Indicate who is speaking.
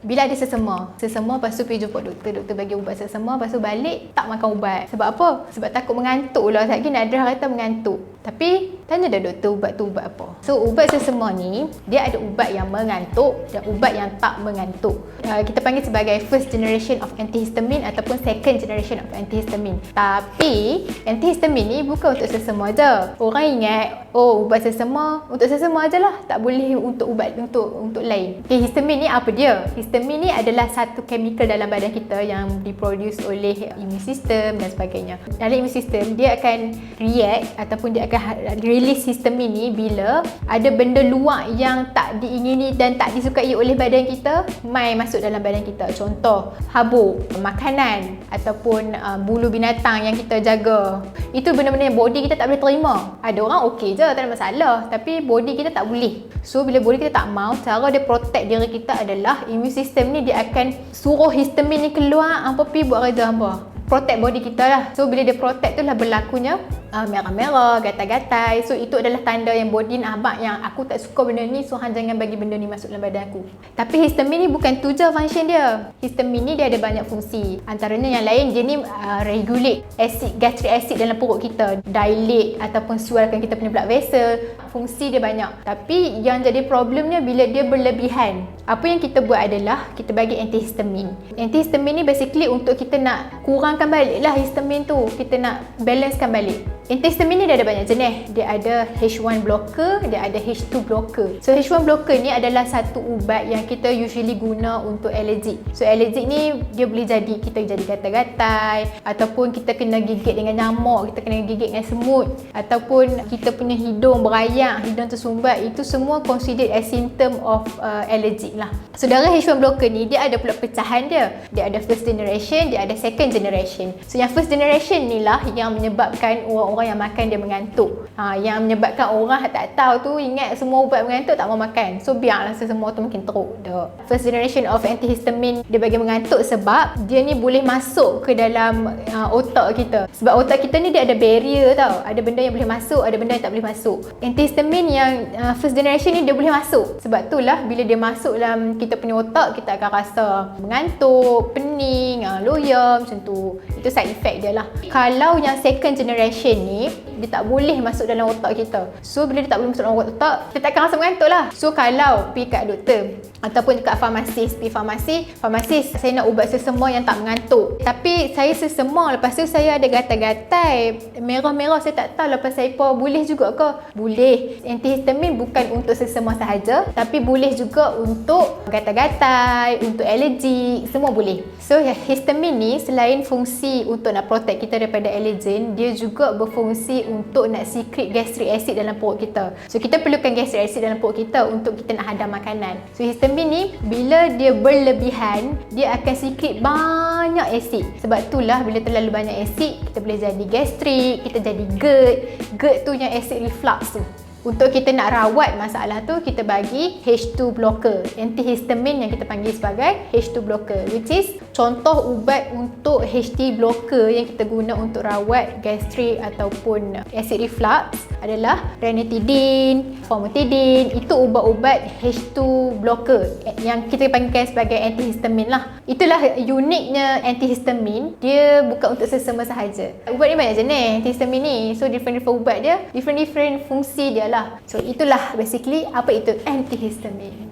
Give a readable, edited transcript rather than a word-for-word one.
Speaker 1: Bila ada sesama, lepas tu pergi jumpa doktor, doktor bagi ubat sesama, lepas tu balik tak makan ubat. Sebab apa? Sebab takut mengantuk lah. Sekejap lagi Nadra kata mengantuk. Tapi tanya dah doktor ubat tu ubat apa. So ubat sesama ni, dia ada ubat yang mengantuk dan ubat yang tak mengantuk. Kita panggil sebagai first generation of antihistamine ataupun second generation of antihistamine. Tapi antihistamine ni bukan untuk sesama je. Orang ingat, oh ubat sesama untuk sesama je lah, tak boleh untuk ubat untuk lain. Okay, histamine ni apa dia? Histamine ni adalah satu chemical dalam badan kita yang diproduce oleh immune system dan sebagainya. Dalam immune system, dia akan react ataupun dia akan release histamine ni bila ada benda luar yang tak diingini dan tak disukai oleh badan kita mai masuk dalam badan kita. Contoh, habuk, makanan ataupun bulu binatang yang kita jaga. Itu benda-benda yang body kita tak boleh terima. Ada orang okey je, tak ada masalah, tapi body kita tak boleh. So bila body kita tak mau, cara dia protect diri kita adalah immune system ni dia akan suruh histamine ni keluar, hampa pergi buat kerja hampa. Protect body kita lah. So bila dia protect tu lah berlakunya merah-merah, gatal-gatal. So itu adalah tanda yang body nak abang yang aku tak suka benda ni, so hang jangan bagi benda ni masuk dalam badan aku. Tapi histamine ni bukan tu je function dia. Histamine ni dia ada banyak fungsi. Antaranya yang lain, dia ni regulate gastric acid dalam perut kita, dilate ataupun suarkan kita punya blood vessel. Fungsi dia banyak. Tapi yang jadi problemnya bila dia berlebihan. Apa yang kita buat adalah kita bagi antihistamine. Antihistamine ni basically untuk kita nak kurangkan balik lah histamine tu. Kita nak balancekan balik. Antihistamine ni dia ada banyak jenis. Dia ada H1 blocker, dia ada H2 blocker. So H1 blocker ni adalah satu ubat yang kita usually guna untuk allergic. So allergic ni dia boleh jadi kita jadi gatal-gatal, ataupun kita kena gigit dengan nyamuk, kita kena gigit dengan semut, ataupun kita punya hidung berayak, hidung tersumbat. Itu semua considered as symptom of allergic lah. Saudara H1 blocker ni dia ada pula pecahan dia. Dia ada first generation, dia ada second generation. So yang first generation ni lah yang menyebabkan orang yang makan dia mengantuk. Yang menyebabkan orang tak tahu tu ingat semua ubat mengantuk tak mau makan. So biarlah semua tu makin teruk. First generation of antihistamine dia bagi mengantuk sebab dia ni boleh masuk ke dalam otak kita. Sebab otak kita ni dia ada barrier tau. Ada benda yang boleh masuk, ada benda yang tak boleh masuk. Antihistamine yang first generation ni dia boleh masuk. Sebab itulah bila dia masuk dalam kita punya otak, kita akan rasa mengantuk, pening, loyang macam tu. Itu side effect dia lah. Kalau yang second generation ni dia tak boleh masuk dalam otak kita. So bila dia tak boleh masuk dalam otak, kita takkan rasa mengantuk lah. So kalau pergi kat doktor ataupun dekat farmasis, pergi farmasis, saya nak ubat sesama yang tak mengantuk. Tapi saya sesama, lepas tu saya ada gatal-gatal, merah-merah, saya tak tahu lepas saya apa, boleh juga ke? Boleh. Antihistamine bukan untuk sesama sahaja, tapi boleh juga untuk gatal-gatal, untuk alergi, semua boleh. So histamine ni selain fungsi untuk nak protect kita daripada allergen, dia juga berfungsi untuk nak secrete gastric acid dalam perut kita. So kita perlukan gastric acid dalam perut kita untuk kita nak hadam makanan. So histamine ni bila dia berlebihan, dia akan secrete banyak asid. Sebab itulah bila terlalu banyak asid, kita boleh jadi gastrik, kita jadi GERD. GERD tu yang acid reflux tu. Untuk kita nak rawat masalah tu, kita bagi H2 blocker, antihistamine yang kita panggil sebagai H2 blocker, which is contoh ubat untuk HT blocker yang kita guna untuk rawat gastrik ataupun acid reflux adalah ranitidine, famotidine. Itu ubat-ubat H2 blocker yang kita panggil sebagai antihistamine lah. Itulah uniknya antihistamine, dia bukan untuk sesama sahaja. Ubat ni banyak jenis antihistamine ni. So different ubat dia, different fungsi dia lah. So itulah basically apa itu antihistamine.